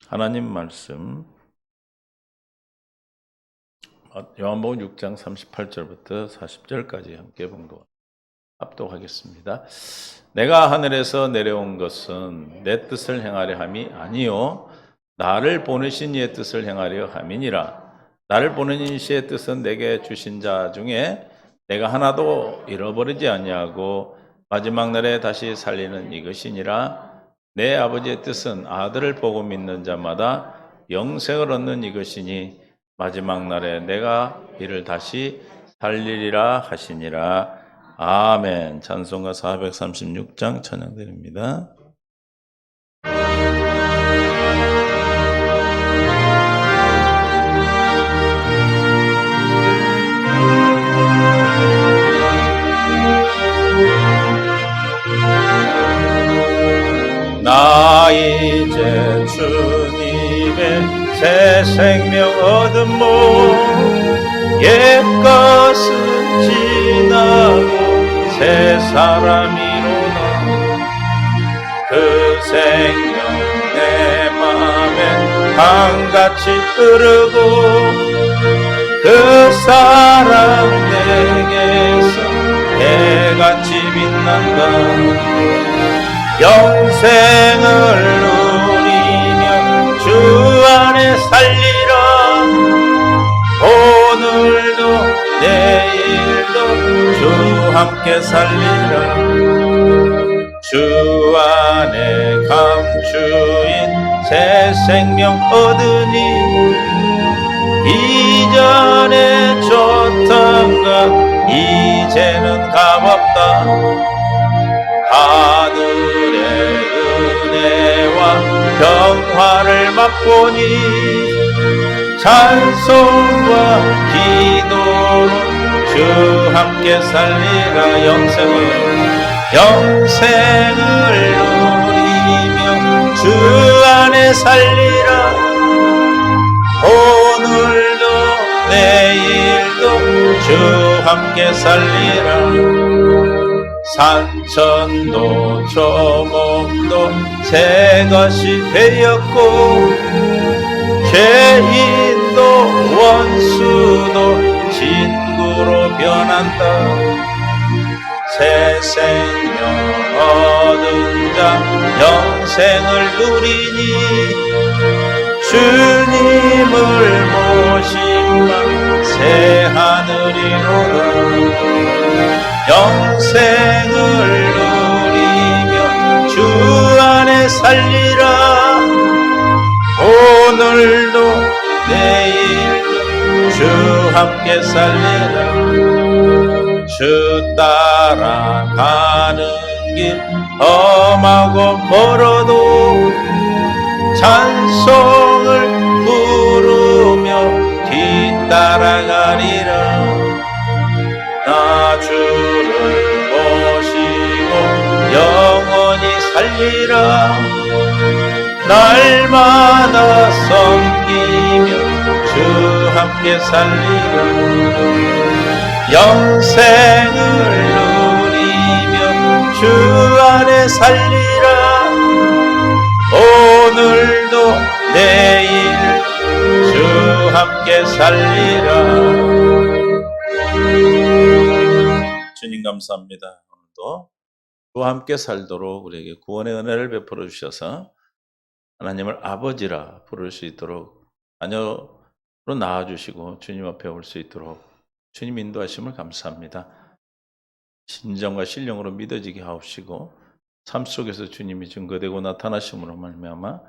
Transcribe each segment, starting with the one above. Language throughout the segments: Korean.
하나님 말씀 요한복음 6장 38절부터 40절까지 함께 합독하겠습니다. 내가 하늘에서 내려온 것은 내 뜻을 행하려 함이 아니요 나를 보내신 이의 뜻을 행하려 함이니라. 나를 보내신 이의 뜻은 내게 주신 자 중에 내가 하나도 잃어버리지 아니하고 마지막 날에 다시 살리는 이것이니라. 내 아버지의 뜻은 아들을 보고 믿는 자마다 영생을 얻는 이것이니 마지막 날에 내가 이를 다시 살리리라 하시니라. 아멘. 찬송가 436장 찬양드립니다. 나 이제 주님의 새 생명 얻은 몸 옛것은 지나고 새 사람이로다. 그 생명 내 맘에 강같이 흐르고 그 사랑 내게서 해같이 빛난다. 영생을 누리며 주 안에 살리라. 오늘도 내일도 주 함께 살리라. 주 안에 감추인 새 생명 얻으니 이전에 좋던 것 이제는 값없다. 하늘의 은혜와 평화를 맛보니 찬송과 기도로 주 함께 살리라. 영생을 누리며 주 안에 살리라. 오늘도 내일도 주 함께 살리라. 산천도 조목도 새 것이 되었고 죄인도 원수도 친구로 변한다. 새 생명 얻은 자 영생을 누리니 주님을 모시면 새 하늘이로다. 영생을 누리며 주 안에 살리라. 오늘도 내일도 주 함께 살리라. 주 따라가는 길 험하고 멀어도 찬송을 부르며 뒤따라가리라. 나 주를 모시고 영원히 살리라. 날마다 섬기며 주 함께 살리라. 영생을 누리며 주 안에 살리라. 오늘도 내일 주 함께 살리라. 주님 감사합니다. 오늘도 주와 함께 살도록 우리에게 구원의 은혜를 베풀어 주셔서 하나님을 아버지라 부를 수 있도록 자녀로 낳아주시고 주님 앞에 올 수 있도록 주님 인도하심을 감사합니다. 신정과 신령으로 믿어지게 하옵시고 삶 속에서 주님이 증거되고 나타나심으로 말미암아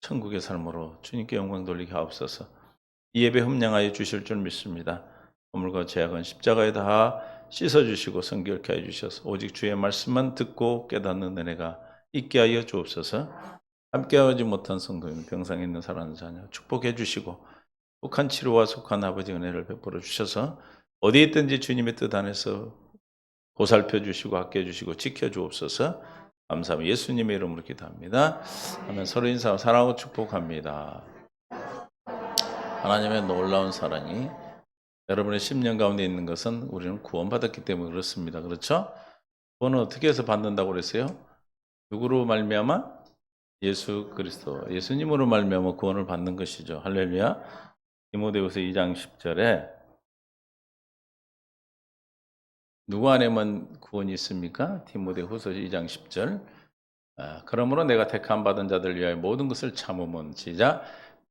천국의 삶으로 주님께 영광 돌리게 하옵소서. 이 예배 흠량하여 주실 줄 믿습니다. 허물과 죄악은 십자가에 다 씻어주시고 성결케 하여 주셔서 오직 주의 말씀만 듣고 깨닫는 은혜가 있게 하여 주옵소서. 함께하지 못한 성도인 병상에 있는 사랑하는 자녀 축복해 주시고 속한 치료와 속한 아버지 은혜를 베풀어 주셔서 어디 있든지 주님의 뜻 안에서 보살펴 주시고 아껴 주시고 지켜 주옵소서. 감사합니다. 예수님의 이름으로 기도합니다. 아멘. 서로 인사 사랑하고 축복합니다. 하나님의 놀라운 사랑이 여러분의 심령 가운데 있는 것은 우리는 구원받았기 때문에 그렇습니다. 그렇죠? 구원은 어떻게 해서 받는다고 그랬어요? 누구로 말미암아? 예수 그리스도, 예수님으로 말미암아 구원을 받는 것이죠. 할렐루야. 디모데후서 2장 10절에 누구 안에만 구원이 있습니까? 디모데후서 2장 10절. 그러므로 내가 택함 받은 자들 위하여 모든 것을 참으면 시작.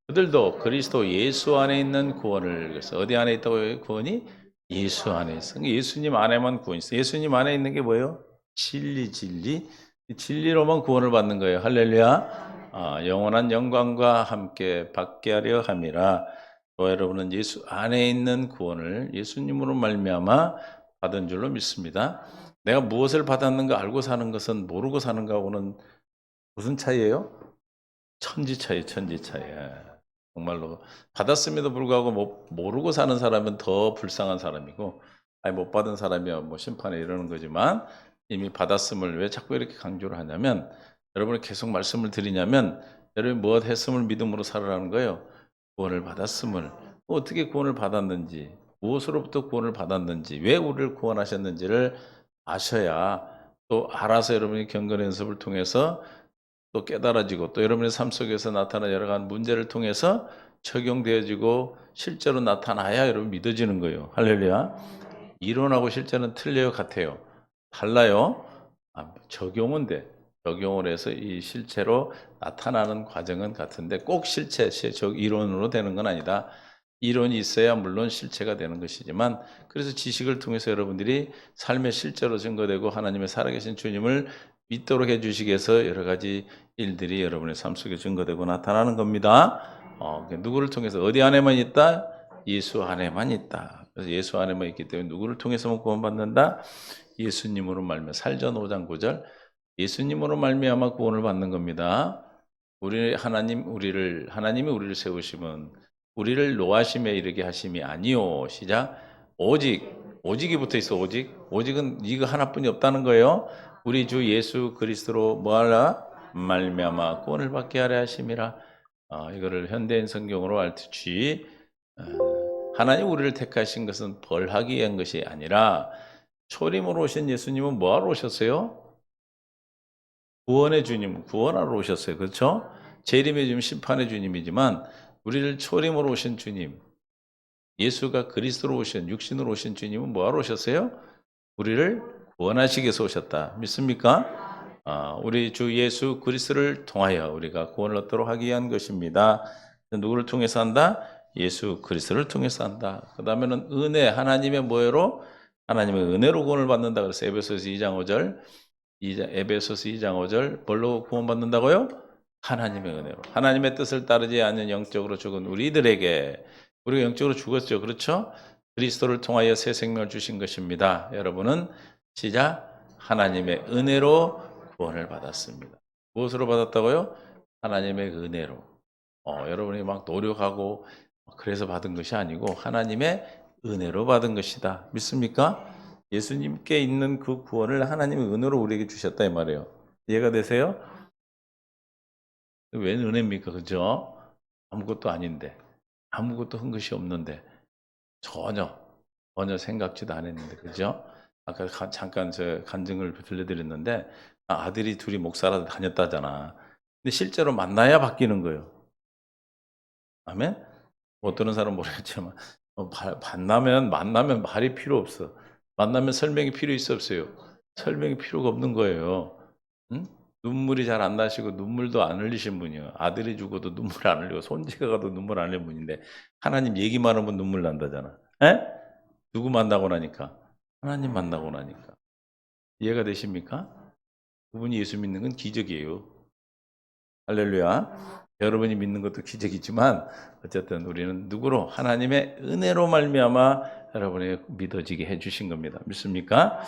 그들도 그리스도 예수 안에 있는 구원을, 그래서 어디 안에 있다고요? 구원이 예수 안에 있어. 예수님 안에만 구원이 있어. 예수님 안에 있는 게 뭐예요? 진리, 진리. 이 진리로만 구원을 받는 거예요. 할렐루야. 영원한 영광과 함께 받게 하려 함이라. 또 여러분은 예수 안에 있는 구원을 예수님으로 말미암아 받은 줄로 믿습니다. 내가 무엇을 받았는가 알고 사는 것은 모르고 사는 거하고는 무슨 차이예요? 천지 차이, 천지 차이. 정말로 받았음에도 불구하고 모르고 사는 사람은 더 불쌍한 사람이고, 아니 못 받은 사람이야 뭐 심판에 이르는 거지만, 이미 받았음을 왜 자꾸 이렇게 강조를 하냐면, 여러분이 계속 말씀을 드리냐면, 여러분이 무엇 했음을 믿음으로 살아라는 거예요. 구원을 받았음을, 어떻게 구원을 받았는지, 무엇으로부터 구원을 받았는지, 왜 우리를 구원하셨는지를 아셔야, 또 알아서 여러분이 경건 연습을 통해서 또 깨달아지고, 또 여러분의 삶 속에서 나타난 여러 가지 문제를 통해서 적용되어지고 실제로 나타나야 여러분 믿어지는 거예요. 할렐루야. 이론하고 실제는 틀려요, 같아요? 달라요. 적용은 돼. 적용을 해서 이 실체로 나타나는 과정은 같은데 꼭 실체, 이론으로 되는 건 아니다. 이론이 있어야 물론 실체가 되는 것이지만, 그래서 지식을 통해서 여러분들이 삶의 실제로 증거되고 하나님의 살아계신 주님을 믿도록 해주시기 위해서 여러 가지 일들이 여러분의 삶 속에 증거되고 나타나는 겁니다. 누구를 통해서, 어디 안에만 있다? 예수 안에만 있다. 그래서 예수 안에만 있기 때문에 누구를 통해서만 구원받는다? 예수님으로 말미암아. 살전 5장 9절. 예수님으로 말미암아 구원을 받는 겁니다. 하나님이 우리를 세우시면 우리를 노하심에 이르게 하심이 아니요. 시작. 오직이 붙어 있어. 오직은 이거 하나뿐이 없다는 거예요. 우리 주 예수 그리스도로 뭐하라? 말미암아 구원을 받게 하려 하심이라. 이거를 현대인 성경으로 알듯이, 하나님 우리를 택하신 것은 벌하기 위한 것이 아니라, 초림으로 오신 예수님은 뭐하러 오셨어요? 구원의 주님, 구원하러 오셨어요. 그렇죠? 재림의 주님, 심판의 주님이지만 우리를 초림으로 오신 주님, 예수가 그리스도로 오신, 육신으로 오신 주님은 뭐하러 오셨어요? 우리를 구원하시기 위해서 오셨다. 믿습니까? 우리 주 예수 그리스도를 통하여 우리가 구원을 얻도록 하기 위한 것입니다. 누구를 통해서 한다? 예수 그리스도를 통해서 한다. 그 다음에는 은혜, 하나님의 뭐예로? 하나님의 은혜로 구원을 받는다. 그래서 에베소서 2장 5절, 에베소서 2장 5절, 뭘로 구원받는다고요? 하나님의 은혜로. 하나님의 뜻을 따르지 않는 영적으로 죽은 우리들에게, 우리가 영적으로 죽었죠. 그렇죠? 그리스도를 통하여 새 생명을 주신 것입니다. 여러분은 시작, 하나님의 은혜로 구원을 받았습니다. 무엇으로 받았다고요? 하나님의 은혜로. 여러분이 막 노력하고 그래서 받은 것이 아니고 하나님의 은혜로 받은 것이다. 믿습니까? 예수님께 있는 그 구원을 하나님의 은혜로 우리에게 주셨다 이 말이에요. 이해가 되세요? 왜 은혜입니까? 그죠? 아무것도 아닌데, 아무것도 한 것이 없는데, 전혀 생각지도 않았는데, 그죠? 아까 잠깐 저 간증을 들려드렸는데, 아들이 둘이 목사라도 다녔다잖아. 근데 실제로 만나야 바뀌는 거예요. 아멘? 어떤 사람은 모르겠지만, 만나면 말이 필요 없어. 만나면 설명이 필요 있어 없어요? 설명이 필요가 없는 거예요. 응? 눈물이 잘 안 나시고 눈물도 안 흘리신 분이요. 아들이 죽어도 눈물 안 흘리고 손지가 가도 눈물 안 흘리는 분인데, 하나님 얘기만 하면 눈물 난다잖아. 에? 누구 만나고 나니까? 하나님 만나고 나니까. 이해가 되십니까? 그분이 예수 믿는 건 기적이에요. 할렐루야. 여러분이 믿는 것도 기적이지만 어쨌든 우리는 누구로? 하나님의 은혜로 말미암아 여러분이 믿어지게 해주신 겁니다. 믿습니까?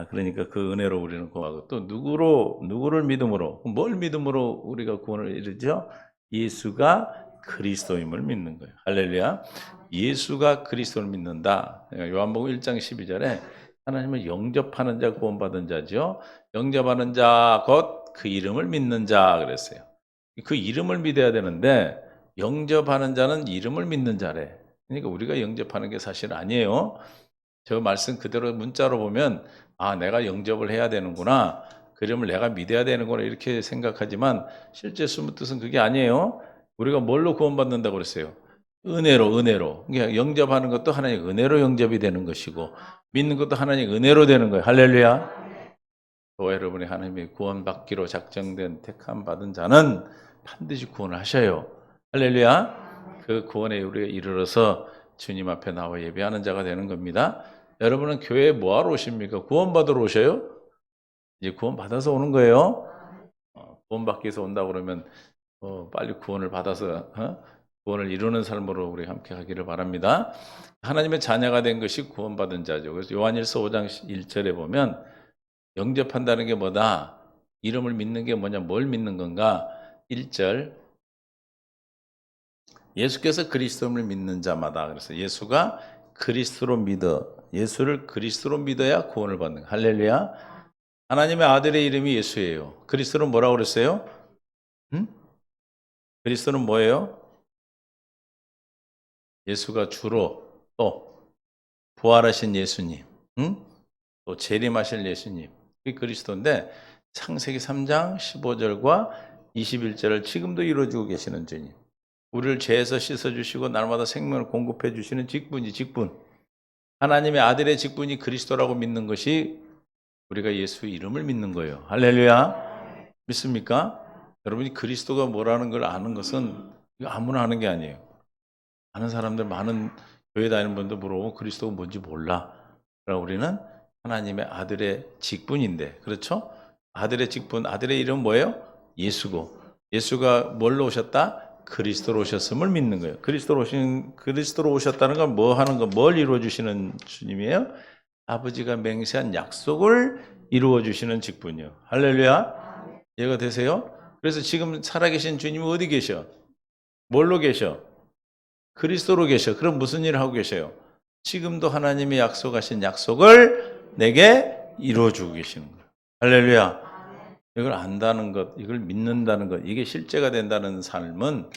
그러니까 그 은혜로 우리는 구하고, 또 누구를 믿음으로, 뭘 믿음으로 우리가 구원을 이루죠? 예수가 그리스도임을 믿는 거예요. 할렐루야. 예수가 그리스도를 믿는다. 요한복음 1장 12절에 하나님을 영접하는 자 구원받은 자죠. 영접하는 자 곧 그 이름을 믿는 자 그랬어요. 그 이름을 믿어야 되는데 영접하는 자는 이름을 믿는 자래. 그러니까 우리가 영접하는 게 사실 아니에요. 저 말씀 그대로 문자로 보면 내가 영접을 해야 되는구나. 그 이름을 내가 믿어야 되는구나 이렇게 생각하지만 실제 숨은 뜻은 그게 아니에요. 우리가 뭘로 구원받는다고 그랬어요? 은혜로. 그러니까 영접하는 것도 하나님 은혜로 영접이 되는 것이고 믿는 것도 하나님 은혜로 되는 거예요. 할렐루야. 저와 여러분이 하나님의 구원받기로 작정된 택함 받은 자는 반드시 구원을 하셔요. 할렐루야. 그 구원에 우리가 이르러서 주님 앞에 나와 예배하는 자가 되는 겁니다. 여러분은 교회에 뭐하러 오십니까? 구원받으러 오셔요? 이제 구원받아서 오는 거예요. 구원받기 위해서 온다 그러면 빨리 구원을 받아서 구원을 이루는 삶으로 우리 함께 하기를 바랍니다. 하나님의 자녀가 된 것이 구원받은 자죠. 그래서 요한일서 5장 1절에 보면 영접한다는 게 뭐다? 이름을 믿는 게 뭐냐? 뭘 믿는 건가? 1절 예수께서 그리스도를 믿는 자마다 그래서 예수가 그리스도로 믿어 예수를 그리스도로 믿어야 구원을 받는 거예요. 할렐루야. 하나님의 아들의 이름이 예수예요. 그리스도는 뭐라고 그랬어요? 그리스도는 뭐예요? 예수가 주로 또 부활하신 예수님, 또 재림하실 예수님, 그게 그리스도인데 창세기 3장 15절과 21절을 지금도 이루어주고 계시는 주님. 우리를 죄에서 씻어주시고 날마다 생명을 공급해 주시는 직분이 직분. 하나님의 아들의 직분이 그리스도라고 믿는 것이 우리가 예수 이름을 믿는 거예요. 할렐루야. 믿습니까? 여러분이 그리스도가 뭐라는 걸 아는 것은 아무나 아는 게 아니에요. 아는 사람들 많은 교회 다니는 분도 물어보고 그리스도가 뭔지 몰라. 그러나 우리는 하나님의 아들의 직분인데 그렇죠? 아들의 직분, 아들의 이름은 뭐예요? 예수고 예수가 뭘로 오셨다? 그리스도로 오셨음을 믿는 거예요. 그리스도로 오셨다는 건 뭐 하는 거, 뭘 이루어 주시는 주님이에요? 아버지가 맹세한 약속을 이루어 주시는 직분이요. 할렐루야. 이해가 되세요? 그래서 지금 살아계신 주님이 어디 계셔? 뭘로 계셔? 그리스도로 계셔. 그럼 무슨 일을 하고 계셔요? 지금도 하나님이 약속하신 약속을 내게 이루어주고 계시는 거예요. 할렐루야. 이걸 안다는 것, 이걸 믿는다는 것, 이게 실제가 된다는 삶은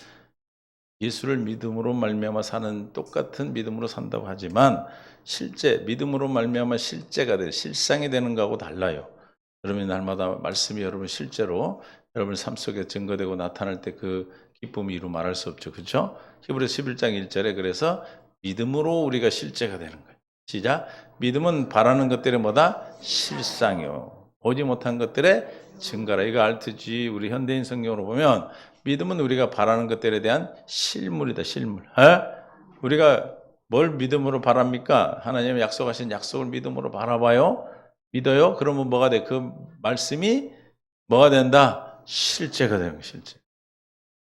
예수를 믿음으로 말미암아 사는 똑같은 믿음으로 산다고 하지만 실제 믿음으로 말미암아 실제가 돼 실상이 되는 거하고 달라요. 여러분이 날마다 말씀이 여러분 실제로 여러분 삶 속에 증거되고 나타날 때 그 기쁨이 이루 말할 수 없죠. 그렇죠? 히브리서 11장 1절에 그래서 믿음으로 우리가 실제가 되는 거예요. 시작. 믿음은 바라는 것들의 뭐다? 실상이요. 보지 못한 것들의 증거라. 이거 알트지 우리 현대인 성경으로 보면 믿음은 우리가 바라는 것들에 대한 실물이다. 실물. 우리가 뭘 믿음으로 바랍니까? 하나님이 약속하신 약속을 믿음으로 바라봐요. 믿어요? 그러면 뭐가 돼? 그 말씀이 뭐가 된다? 실제가 되는 거예요. 실제.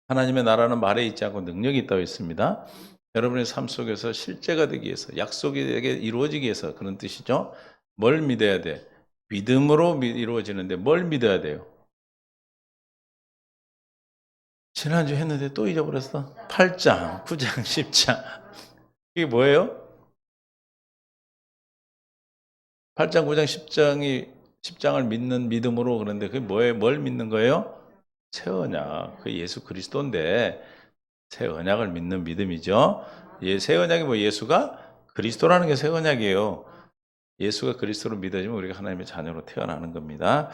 하나님의 나라는 말에 있지 않고 능력이 있다고 했습니다. 여러분의 삶 속에서 실제가 되기 위해서 약속이 되게 이루어지기 위해서 그런 뜻이죠. 뭘 믿어야 돼? 믿음으로 이루어지는데 뭘 믿어야 돼요? 지난주 했는데 또 잊어버렸어. 8장, 9장, 10장. 이게 뭐예요? 8장, 9장, 10장을 믿는 믿음으로 그런데 그게 뭐예요? 뭘 믿는 거예요? 새 언약. 그 예수 그리스도인데 새 언약을 믿는 믿음이죠. 새 언약이 뭐 예수가 그리스도라는 게 새 언약이에요. 예수가 그리스도로 믿어지면 우리가 하나님의 자녀로 태어나는 겁니다.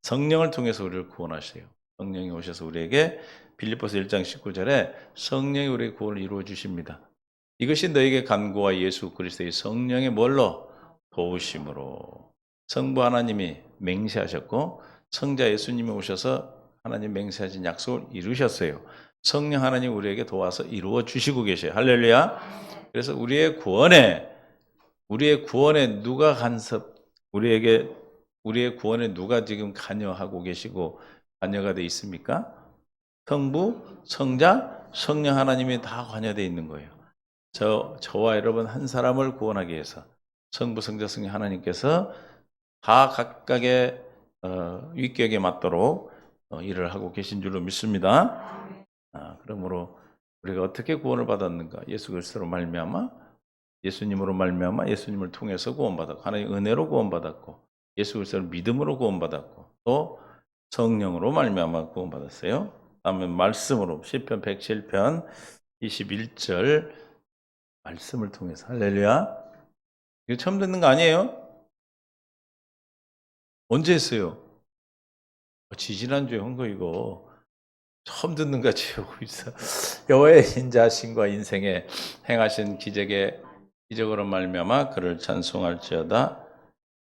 성령을 통해서 우리를 구원하세요. 성령이 오셔서 우리에게 빌립보서 1장 19절에 성령이 우리의 구원을 이루어 주십니다. 이것이 너에게 간구와 예수 그리스도의 성령의 뭘로? 도우심으로. 성부 하나님이 맹세하셨고 성자 예수님이 오셔서 하나님 맹세하신 약속을 이루셨어요. 성령 하나님 우리에게 도와서 이루어 주시고 계셔요. 할렐루야. 그래서 우리의 구원에 누가 우리의 구원에 누가 지금 관여하고 계시고 관여가 돼 있습니까? 성부, 성자, 성령 하나님이 다 관여되어 있는 거예요. 저와 여러분 한 사람을 구원하기 위해서 성부, 성자, 성령 하나님께서 다 각각의 위격에 맞도록 일을 하고 계신 줄로 믿습니다. 그러므로 우리가 어떻게 구원을 받았는가? 예수 그리스도로 말미암아 예수님으로 말미암아 예수님을 통해서 구원받았고 하나님의 은혜로 구원받았고 예수 그리스도를 믿음으로 구원받았고 또 성령으로 말미암아 구원받았어요. 다음에 말씀으로 시편 107편 21절 말씀을 통해서 할렐루야. 이거 처음 듣는 거 아니에요? 언제 했어요? 지지난주에 한 거 이거 처음 듣는 같이 하고 있어. 여호와의 인자하심과 인생에 행하신 기적으로 말미암아 그를 찬송할지어다.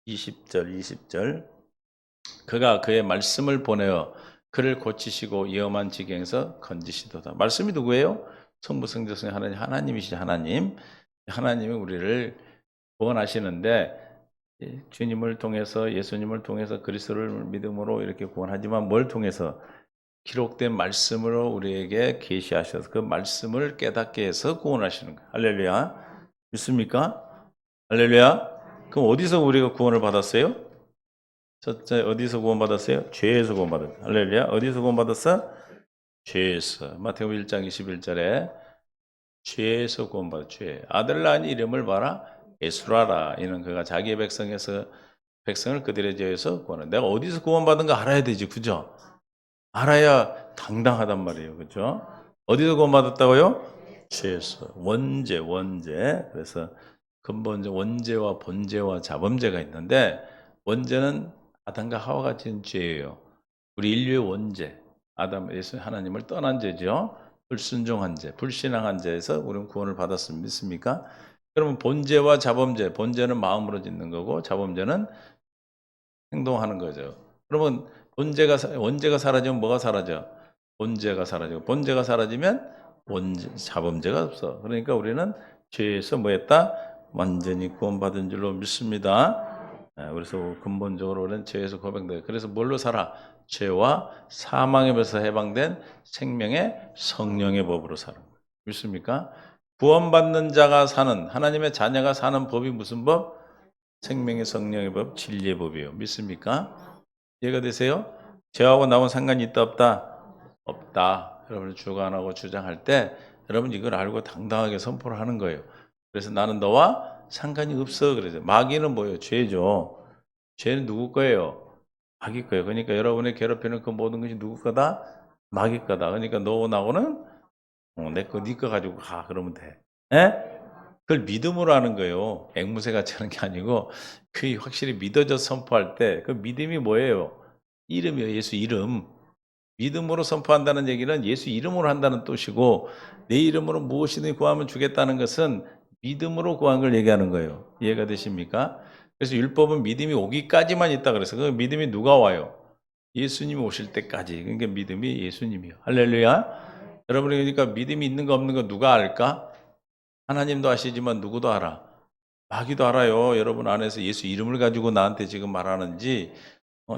20절 그가 그의 말씀을 보내어 그를 고치시고 위험한 지경에서 건지시도다. 말씀이 누구예요? 성부 성자 성령 하나님이시죠. 하나님이 우리를 구원하시는데 주님을 통해서 예수님을 통해서 그리스도를 믿음으로 이렇게 구원하지만 뭘 통해서 기록된 말씀으로 우리에게 계시하셔서 그 말씀을 깨닫게 해서 구원하시는 거예요. 할렐루야. 믿습니까? 할렐루야. 그럼 어디서 우리가 구원을 받았어요? 첫째, 어디서 구원받았어요? 죄에서 구원받았어요. 할렐루야. 어디서 구원받았어? 죄에서. 마태복음 1장 21절에 죄에서 구원받았 죄. 아들 낳은 이름을 봐라. 예수라라. 이는 그가 자기의 백성을 그들의 죄에서 구원해. 내가 어디서 구원받은가 알아야 되지. 그죠? 알아야 당당하단 말이에요. 그죠? 어디서 구원받았다고요? 죄에서. 원죄. 그래서 근본적 원죄와 본죄와 자범죄가 있는데 원죄는 아담과 하와가 지은 죄예요. 우리 인류의 원죄. 아담, 예수, 하나님을 떠난 죄죠. 불순종한 죄, 불신앙한 죄에서 우리는 구원을 받았습니다. 믿습니까? 그러면 본죄와 자범죄, 본죄는 마음으로 짓는 거고 자범죄는 행동하는 거죠. 그러면 원죄가 사라지면 뭐가 사라져? 본죄가 사라지고 본죄가 사라지면 자범죄가 없어. 그러니까 우리는 죄에서 뭐 했다? 완전히 구원받은 줄로 믿습니다. 그래서 근본적으로 우리는 죄에서 고백돼요. 그래서 뭘로 살아? 죄와 사망의 법에서 해방된 생명의 성령의 법으로 살아. 믿습니까? 구원받는 자가 사는 하나님의 자녀가 사는 법이 무슨 법? 생명의 성령의 법, 진리의 법이에요. 믿습니까? 이해가 되세요? 죄하고 나하고 상관이 있다 없다? 없다. 여러분이 주관하고 주장할 때 여러분 이걸 알고 당당하게 선포를 하는 거예요. 그래서 나는 너와 상관이 없어. 그래서 마귀는 뭐예요? 죄죠. 죄는 누구 거예요? 마귀 거예요. 그러니까 여러분의 괴롭히는 그 모든 것이 누구 거다? 마귀 거다. 그러니까 너 나고는 내 거, 네 거 가지고 가. 그러면 돼. 에? 그걸 믿음으로 하는 거예요. 앵무새 같이 하는 게 아니고 그게 확실히 믿어져 선포할 때 그 믿음이 뭐예요? 이름이에요. 예수 이름. 믿음으로 선포한다는 얘기는 예수 이름으로 한다는 뜻이고 내 이름으로 무엇이든 구하면 주겠다는 것은 믿음으로 구한 걸 얘기하는 거예요. 이해가 되십니까? 그래서 율법은 믿음이 오기까지만 있다 그래서 그 믿음이 누가 와요? 예수님이 오실 때까지. 그러니까 믿음이 예수님이요. 할렐루야. 여러분이 그러니까 믿음이 있는 거 없는 거 누가 알까? 하나님도 아시지만 누구도 알아. 마귀도 알아요. 여러분 안에서 예수 이름을 가지고 나한테 지금 말하는지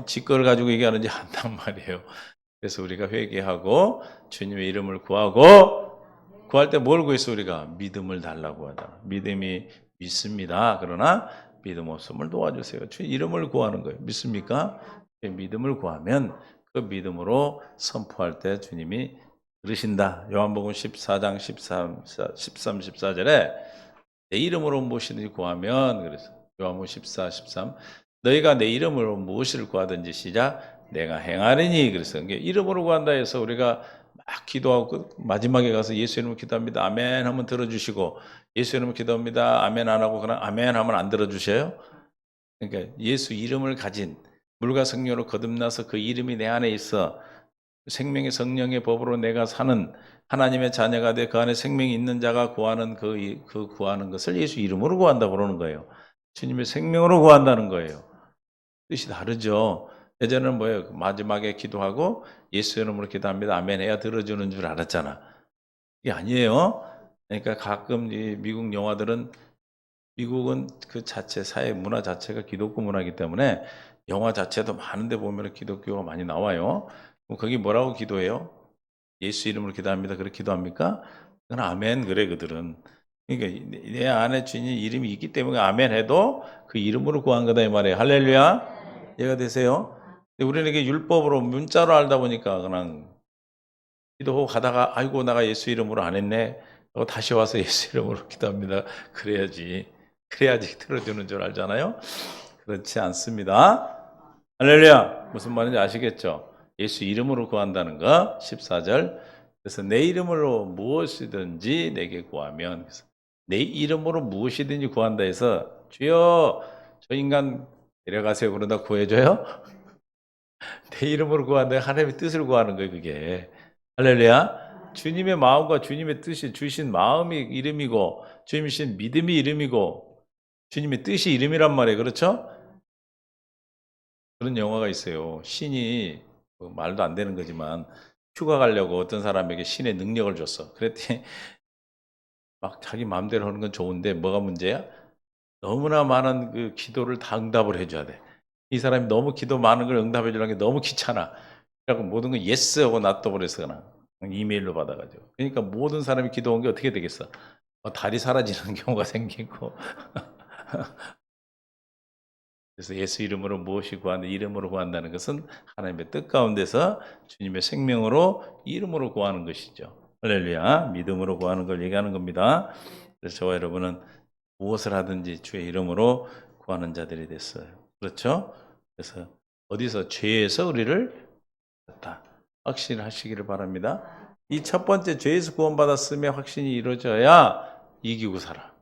지 거를 가지고 얘기하는지 안단 말이에요. 그래서 우리가 회개하고 주님의 이름을 구하고 구할 때 뭘 구했어 우리가? 믿음을 달라고 하잖아. 믿음이 믿습니다. 그러나 믿음 없음을 도와주세요. 주의 이름을 구하는 거예요. 믿습니까? 믿음을 구하면 그 믿음으로 선포할 때 주님이 들으신다. 요한복음 14장 13, 14절에 내 이름으로 무엇이든지 구하면 그래서 요한복음 14, 13 너희가 내 이름으로 무엇을 구하든지 시작 내가 행하리니 그래서 이름으로 구한다 해서 우리가 막 기도하고 마지막에 가서 예수 이름으로 기도합니다. 아멘 하면 들어주시고 예수 이름으로 기도합니다. 아멘 안 하고 그냥 아멘 하면 안 들어주셔요? 그러니까 예수 이름을 가진 물과 성령으로 거듭나서 그 이름이 내 안에 있어 생명의 성령의 법으로 내가 사는 하나님의 자녀가 돼 그 안에 생명이 있는 자가 구하는 그 구하는 것을 예수 이름으로 구한다 그러는 거예요. 주님의 생명으로 구한다는 거예요. 뜻이 다르죠. 예전에는 뭐예요? 마지막에 기도하고 예수 이름으로 기도합니다. 아멘 해야 들어주는 줄 알았잖아. 이게 아니에요. 그러니까 가끔 이 미국 영화들은 미국은 그 자체 사회 문화 자체가 기독교 문화이기 때문에 영화 자체도 많은데 보면 기독교가 많이 나와요. 그럼 거기 뭐라고 기도해요? 예수 이름으로 기도합니다. 그렇게 기도합니까? 그건 아멘 그래 그들은. 그러니까 내 안에 주님 이름이 있기 때문에 아멘 해도 그 이름으로 구한 거다 이 말이에요. 할렐루야. 이해가 되세요? 근데 우리는 이게 율법으로 문자로 알다 보니까 그냥 기도하고 가다가 아이고 내가 예수 이름으로 안 했네. 다시 와서 예수 이름으로 기도합니다. 그래야지 들어주는 줄 알잖아요. 그렇지 않습니다. 할렐루야. 무슨 말인지 아시겠죠? 예수 이름으로 구한다는 거 14절. 그래서 내 이름으로 무엇이든지 내게 구하면 내 이름으로 무엇이든지 구한다 해서 주여 저 인간 데려가세요 그러다 구해줘요? 내 이름으로 구한다. 하나님의 뜻을 구하는 거예요, 그게. 할렐루야. 주님의 마음과 주님의 뜻이 주신 마음이 이름이고 주님이 주신 믿음이 이름이고 주님의 뜻이 이름이란 말이에요. 그렇죠? 그런 영화가 있어요. 신이 말도 안 되는 거지만 휴가 가려고 어떤 사람에게 신의 능력을 줬어. 그랬더니 막 자기 마음대로 하는 건 좋은데 뭐가 문제야? 너무나 많은 그 기도를 다 응답을 해 줘야 돼. 이 사람이 너무 기도 많은 걸 응답해 주려는 게 너무 귀찮아. 그래 갖고 모든 걸 예스 하고 놔둬 버렸어 그냥. 이메일로 받아 가지고. 그러니까 모든 사람이 기도한 게 어떻게 되겠어? 달이 사라지는 경우가 생기고 그래서 예수 이름으로 무엇이 구한다 이름으로 구한다는 것은 하나님의 뜻 가운데서 주님의 생명으로 이름으로 구하는 것이죠. 할렐루야. 믿음으로 구하는 걸 얘기하는 겁니다. 그래서 저와 여러분은 무엇을 하든지 주의 이름으로 구하는 자들이 됐어요. 그렇죠? 그래서 어디서 죄에서 우리를 다 확신하시기를 바랍니다. 이 첫 번째 죄에서 구원받았으며 확신이 이루어져야 이기고 살아.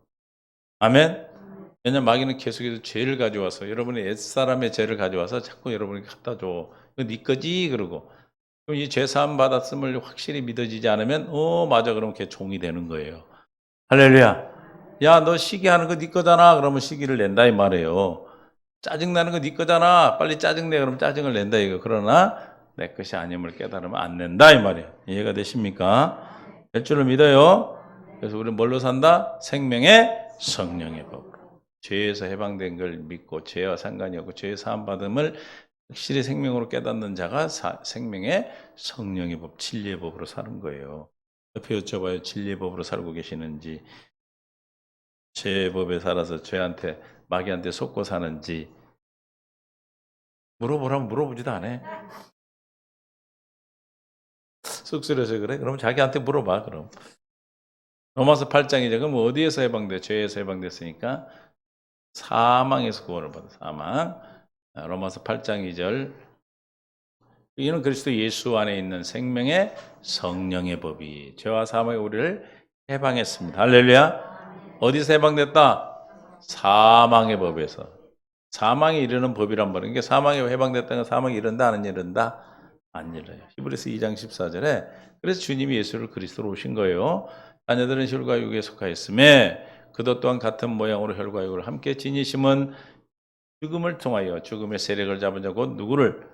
아멘. 왜냐면 마귀는 계속해서 죄를 가져와서 여러분의 옛사람의 죄를 가져와서 자꾸 여러분에게 갖다 줘. 이거 네 거지 그러고. 그럼 이 죄 사함 받았음을 확실히 믿어지지 않으면 맞아 그러면 걔 종이 되는 거예요. 할렐루야. 야, 너 시기하는 거 네 거잖아. 그러면 시기를 낸다 이 말이에요. 짜증나는 거 네 거잖아. 빨리 짜증내. 그러면 짜증을 낸다 이거. 그러나 내 것이 아님을 깨달으면 안 낸다 이 말이에요. 이해가 되십니까? 될 줄을 믿어요. 그래서 우리는 뭘로 산다? 생명의 성령의 법으로. 죄에서 해방된 걸 믿고 죄와 상관이 없고 죄의 사함 받음을 확실히 생명으로 깨닫는 자가 생명의 성령의 법, 진리의 법으로 사는 거예요. 옆에 여쭤봐요. 진리의 법으로 살고 계시는지, 죄의 법에 살아서 죄한테 마귀한테 속고 사는지 물어보라면 물어보지도 않아. 쑥스러워서 그래? 그럼 자기한테 물어봐. 그럼 로마서 8장이죠. 그럼 어디에서 해방돼? 죄에서 해방됐으니까 사망에서 구원을 받아. 사망. 로마서 8장 2절. 이는 그리스도 예수 안에 있는 생명의 성령의 법이 죄와 사망의 우리를 해방했습니다. 할렐루야. 어디서 해방됐다? 사망의 법에서. 사망에 이르는 법이란 말이에요. 그러니까 사망에 해방됐다는 건 사망에 이른다, 안 이른다? 안 이르요. 히브리서 2장 14절에 그래서 주님이 예수를 그리스도로 오신 거예요. 자녀들은 혈과 육에 속하였음에 그도 또한 같은 모양으로 혈과 육을 함께 지니심은 죽음을 통하여 죽음의 세력을 잡은 자 곧 누구를?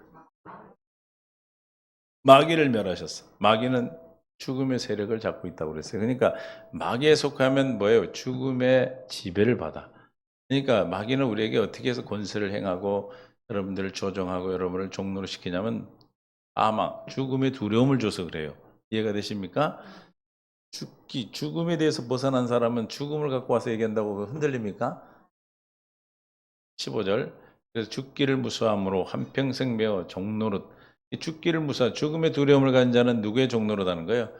마귀를 멸하셨어. 마귀는 죽음의 세력을 잡고 있다고 그랬어요. 그러니까 마귀에 속하면 뭐예요? 죽음의 지배를 받아. 그러니까 마귀는 우리에게 어떻게 해서 권세를 행하고 여러분들을 조종하고 여러분을 종로로 시키냐면 사망, 죽음의 두려움을 줘서 그래요. 이해가 되십니까? 죽음에 대해서 벗어난 사람은 죽음을 갖고 와서 얘기한다고 흔들립니까? 15절. 그래서 죽기를 무수함으로 한평생 매어 종노릇. 이 죽기를 무수한 죽음의 두려움을 가진 자는 누구의 종노릇 하는 거예요?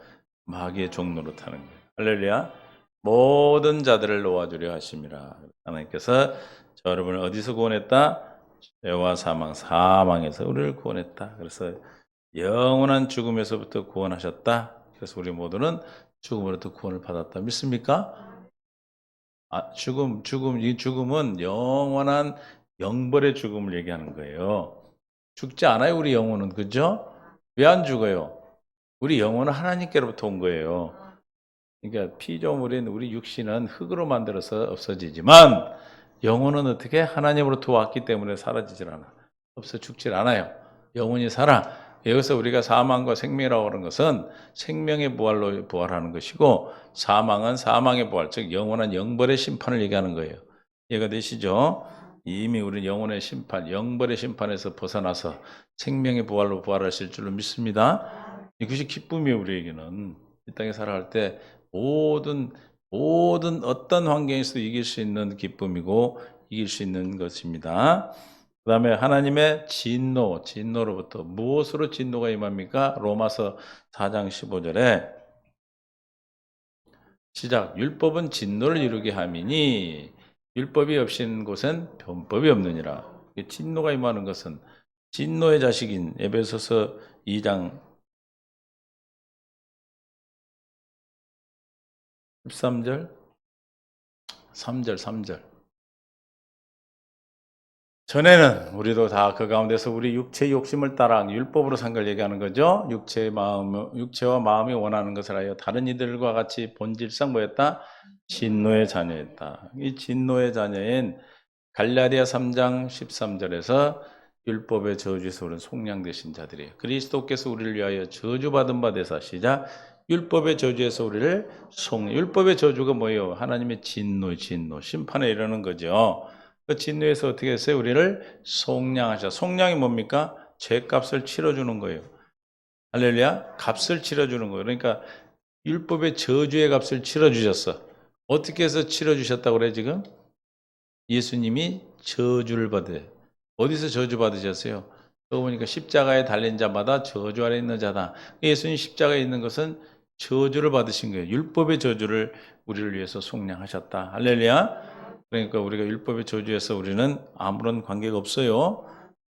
마귀의 종노릇 하는 거예요. 할렐루야. 모든 자들을 놓아주려 하심이라. 하나님께서 저 여러분을 어디서 구원했다? 죄와 사망, 사망에서 우리를 구원했다. 그래서 영원한 죽음에서부터 구원하셨다. 그래서 우리 모두는 죽음으로부터 구원을 받았다. 믿습니까? 이 죽음은 영원한 영벌의 죽음을 얘기하는 거예요. 죽지 않아요, 우리 영혼은. 그죠? 왜 안 죽어요? 우리 영혼은 하나님께로부터 온 거예요. 그러니까 피조물인 우리 육신은 흙으로 만들어서 없어지지만 영혼은 어떻게 하나님으로부터 왔기 때문에 사라지질 않아. 없어 죽질 않아요. 영혼이 살아. 여기서 우리가 사망과 생명이라고 하는 것은 생명의 부활로 부활하는 것이고 사망은 사망의 부활, 즉 영원한 영벌의 심판을 얘기하는 거예요. 이해가 되시죠? 이미 우리는 영혼의 심판, 영벌의 심판에서 벗어나서 생명의 부활로 부활하실 줄로 믿습니다. 이것이 기쁨이에요, 우리에게는. 이 땅에 살아갈 때 모든 어떤 환경에서도 이길 수 있는 기쁨이고 이길 수 있는 것입니다. 그 다음에 하나님의 진노로부터 무엇으로 진노가 임합니까? 로마서 4장 15절에 시작. 율법은 진노를 이루게 함이니 율법이 없인 곳엔 변법이 없느니라. 진노가 임하는 것은 진노의 자식인 에베소서 2장 13절 3절 전에는 우리도 다 그 가운데서 우리 육체의 욕심을 따라 율법으로 산 걸 얘기하는 거죠. 육체와 마음이 원하는 것을 하여 다른 이들과 같이 본질상 뭐였다? 진노의 자녀였다. 이 진노의 자녀인 갈라디아 3장 13절에서 율법의 저주에서 우리는 속량되신 자들이에요. 그리스도께서 우리를 위하여 저주받은 바 되사 시작. 율법의 저주에서 우리를 율법의 저주가 뭐예요? 하나님의 진노, 심판에 이르는 거죠. 그 진노에서 어떻게 했어요? 우리를 속량하셔. 속량이 뭡니까? 죄값을 치러주는 거예요. 할렐루야. 값을 치러주는 거예요. 그러니까 율법의 저주의 값을 치러주셨어. 어떻게 해서 치러주셨다고 그래 지금? 예수님이 저주를 받으세요. 어디서 저주 받으셨어요? 그거 보니까 십자가에 달린 자마다 저주 아래 있는 자다. 예수님 십자가에 있는 것은 저주를 받으신 거예요. 율법의 저주를 우리를 위해서 속량하셨다. 할렐루야. 그러니까 우리가 율법의 저주에서 우리는 아무런 관계가 없어요.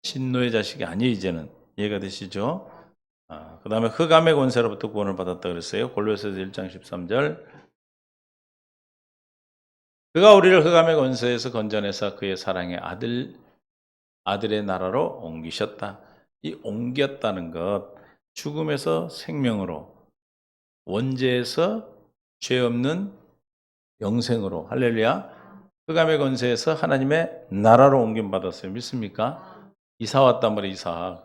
진노의 자식이 아니에요. 이제는. 이해가 되시죠? 그 다음에 흑암의 권세로부터 구원을 받았다 그랬어요. 골로새서 1장 13절. 그가 우리를 흑암의 권세에서 건져내서 그의 사랑의 아들의 나라로 옮기셨다. 이 옮겼다는 것, 죽음에서 생명으로, 원죄에서 죄 없는 영생으로, 할렐루야. 흑암의 권세에서 하나님의 나라로 옮김 받았어요. 믿습니까? 이사 왔단 말이에요. 이사.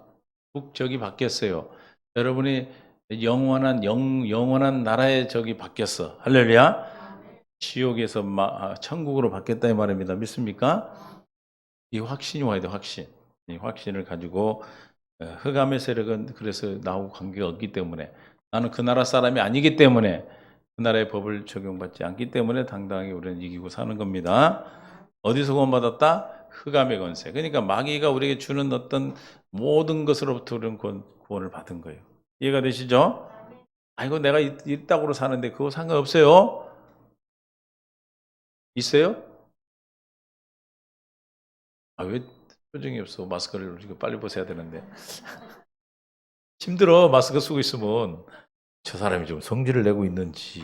국적이 바뀌었어요. 여러분이 영원한 나라의 적이 바뀌었어. 할렐루야. 지옥에서 천국으로 바뀌었다 이 말입니다. 믿습니까? 이 확신이 와야 돼. 확신. 이 확신을 가지고 흑암의 세력은 그래서 나하고 관계가 없기 때문에 나는 그 나라 사람이 아니기 때문에 그 나라의 법을 적용받지 않기 때문에 당당하게 우리는 이기고 사는 겁니다. 어디서 구원받았다? 흑암의 권세. 그러니까 마귀가 우리에게 주는 어떤 모든 것으로부터 우리는 구원을 받은 거예요. 이해가 되시죠? 아이고 내가 이 땅으로 사는데 그거 상관없어요. 있어요? 왜 표정이 없어? 마스크를 이거 빨리 벗어야 되는데. 힘들어. 마스크 쓰고 있으면 저 사람이 좀 성질을 내고 있는지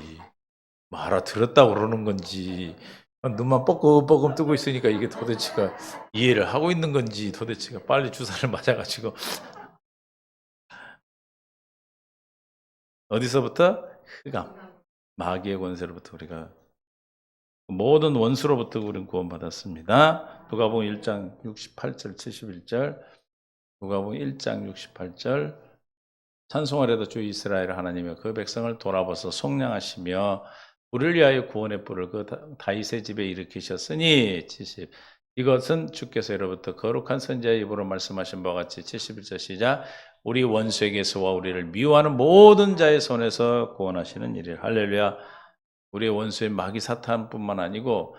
알아들었다고 그러는 건지 눈만 뻐끔뻐끔 뜨고 있으니까 이게 도대체가 이해를 하고 있는 건지 도대체가 빨리 주사를 맞아가지고 어디서부터? 흑암. 마귀의 권세로부터 우리가 모든 원수로부터 우리는 구원받았습니다. 누가복음 1장 68절 71절 누가복음 1장 68절 찬송하려도 주 이스라엘 하나님의 그 백성을 돌아보서 속량하시며 우리를 위하여 구원의 뿔을 그 다윗의 집에 일으키셨으니 70 이것은 주께서 예로부터 거룩한 선지자의 입으로 말씀하신 바와 같이 71절 시작 우리 원수에게서와 우리를 미워하는 모든 자의 손에서 구원하시는 일이라 할렐루야. 우리의 원수의 마귀 사탄뿐만 아니고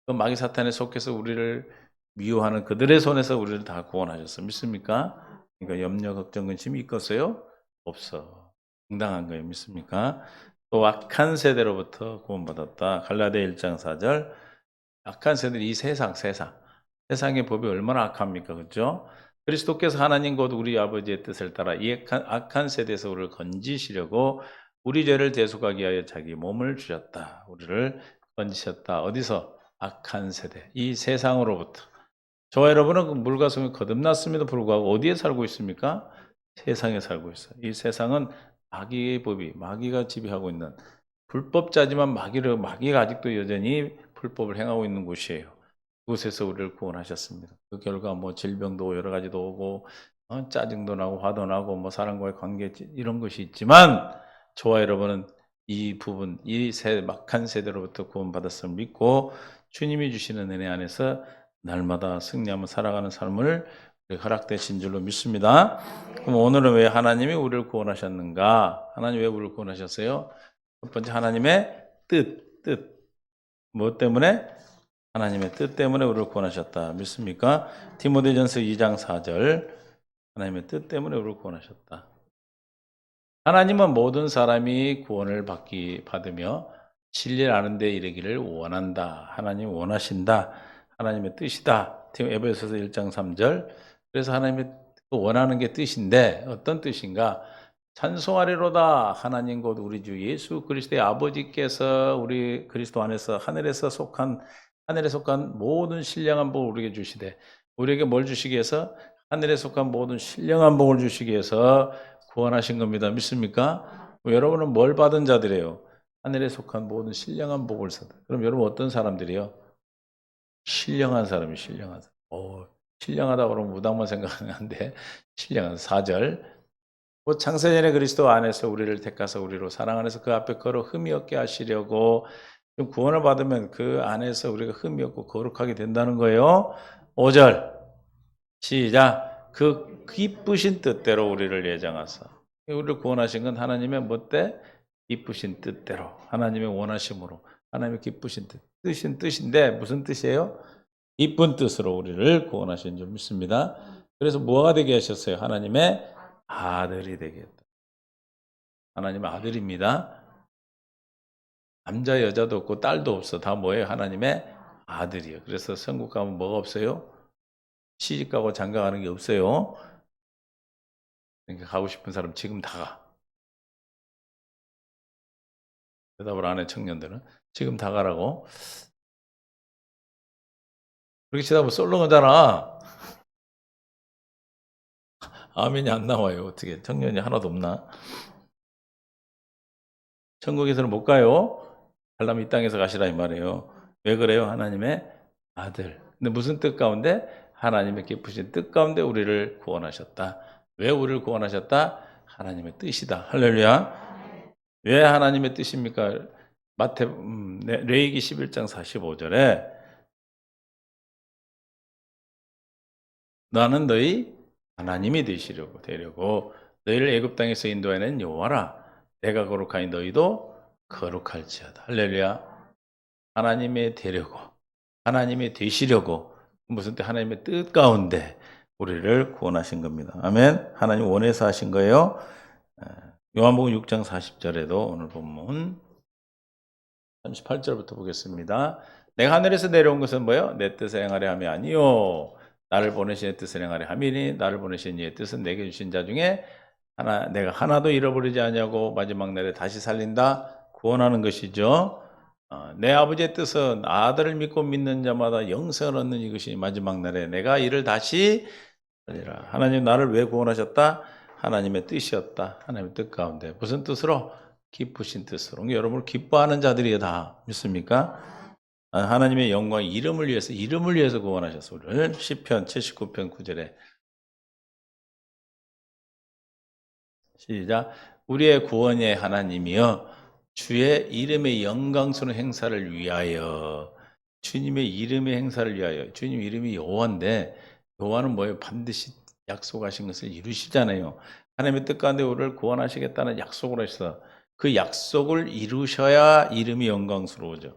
그 마귀 사탄에 속해서 우리를 미워하는 그들의 손에서 우리를 다 구원하셨어. 믿습니까? 그러니까 염려, 걱정, 근심이 있겠어요? 없어. 당당한 거예요. 믿습니까? 또 악한 세대로부터 구원받았다. 갈라디아 1장 4절. 악한 세대, 이 세상의 법이 얼마나 악합니까? 그렇죠? 그리스도께서 하나님 곧 우리 아버지의 뜻을 따라 이 악한 세대에서 우리를 건지시려고 우리 죄를 대속하기 위하여 자기 몸을 주셨다. 우리를 건지셨다. 어디서? 악한 세대, 이 세상으로부터. 저와 여러분은 그 물과 성이 거듭났음에도 불구하고 어디에 살고 있습니까? 세상에 살고 있어요. 이 세상은 마귀의 법이, 마귀가 지배하고 있는 불법자지만 마귀가 아직도 여전히 불법을 행하고 있는 곳이에요. 그곳에서 우리를 구원하셨습니다. 그 결과 뭐 질병도 여러 가지도 오고 짜증도 나고 화도 나고 뭐 사람과의 관계 이런 것이 있지만 저와 여러분은 이 부분, 막한 세대로부터 구원받았음을 믿고 주님이 주시는 은혜 안에서 날마다 승리하며 살아가는 삶을 허락되신 줄로 믿습니다. 그럼 오늘은 왜 하나님이 우리를 구원하셨는가? 하나님 왜 우리를 구원하셨어요? 첫 번째 하나님의 뜻. 뭐 때문에? 하나님의 뜻 때문에 우리를 구원하셨다. 믿습니까? 디모데전서 2장 4절 하나님의 뜻 때문에 우리를 구원하셨다. 하나님은 모든 사람이 구원을 받으며 진리를 아는 데 이르기를 원한다. 하나님 원하신다. 하나님의 뜻이다. 에베소서 1장 3절. 그래서 하나님이 원하는 게 뜻인데 어떤 뜻인가? 찬송하리로다. 하나님 곧 우리 주 예수 그리스도의 아버지께서 우리 그리스도 안에서 하늘에 속한 모든 신령한 복을 우리에게 주시되 우리에게 뭘 주시기 위해서? 하늘에 속한 모든 신령한 복을 주시기 위해서 구원하신 겁니다. 믿습니까? 여러분은 뭘 받은 자들이에요? 하늘에 속한 모든 신령한 복을 받아. 그럼 여러분 어떤 사람들이요? 신령한 사람이 신령한 사람. 신령하다 그러면 무당만 생각하는데 신령한 4절. 곧 창세전에 그리스도 안에서 우리를 택하사 우리로 사랑 안에서 그 앞에 걸어 흠이 없게 하시려고. 좀 구원을 받으면 그 안에서 우리가 흠이 없고 거룩하게 된다는 거예요. 5절 시작. 그 기쁘신 뜻대로 우리를 예정하사. 우리를 구원하신 건 하나님의 뭐 때? 기쁘신 뜻대로, 하나님의 원하심으로, 하나님의 기쁘신 뜻인데 무슨 뜻이에요? 기쁜 뜻으로 우리를 구원하신 줄 믿습니다. 그래서 뭐가 되게 하셨어요? 하나님의 아들이 되게 했다. 하나님의 아들입니다. 남자 여자도 없고 딸도 없어. 다 뭐예요? 하나님의 아들이에요. 그래서 천국 가면 뭐가 없어요? 시집 가고 장가 가는 게 없어요. 그러니까 가고 싶은 사람 지금 다 가. 대답을 안 해, 청년들은. 지금 다 가라고. 그렇게 치다 보면 썰렁하잖아. 아멘이 안 나와요. 어떻게. 청년이 하나도 없나? 천국에서는 못 가요. 가려면 이 땅에서 가시라 이 말이에요. 왜 그래요? 하나님의 아들. 근데 무슨 뜻 가운데? 하나님의 기쁘신 뜻 가운데 우리를 구원하셨다. 왜 우리를 구원하셨다? 하나님의 뜻이다. 할렐루야. 왜 하나님의 뜻입니까? 레위기 11장 45절에 나는 너희 하나님이 되려고 너희를 애굽 땅에서 인도해낸 여호와라. 내가 거룩하니 너희도 거룩할지어다. 할렐루야. 하나님의 되려고, 하나님의 되시려고, 무슨 뜻? 하나님의 뜻 가운데 우리를 구원하신 겁니다. 아멘. 하나님 원해서 하신 거예요. 요한복음 6장 40절에도 오늘 본문 38절부터 보겠습니다. 내가 하늘에서 내려온 것은 뭐요? 내 뜻을 행하려 함이 아니요 나를 보내신 내 뜻을 행하려 함이니 나를 보내신 이의 뜻은 내게 주신 자 중에 내가 하나도 잃어버리지 않냐고 마지막 날에 다시 살린다 구원하는 것이죠. 내 아버지의 뜻은 아들을 믿고 믿는 자마다 영생을 얻는 이것이 마지막 날에 내가 이를 다시 살리라. 하나님 나를 왜 구원하셨다? 하나님의 뜻이었다. 하나님의 뜻 가운데 무슨 뜻으로? 기쁘신 뜻으로. 여러분을 기뻐하는 자들이 다 믿습니까? 하나님의 영광 이름을 위해서 구원하셨어. 우리를 시편 79편 9절에 시작. 우리의 구원의 하나님이여 주의 이름의 영광스러운 행사를 위하여. 주님의 이름의 행사를 위하여. 주님 이름이 여호와인데 여호와는 뭐예요? 반드시 약속하신 것을 이루시잖아요. 하나님의 뜻 가운데 우리를 구원하시겠다는 약속을 하셔서 그 약속을 이루셔야 이름이 영광스러워져.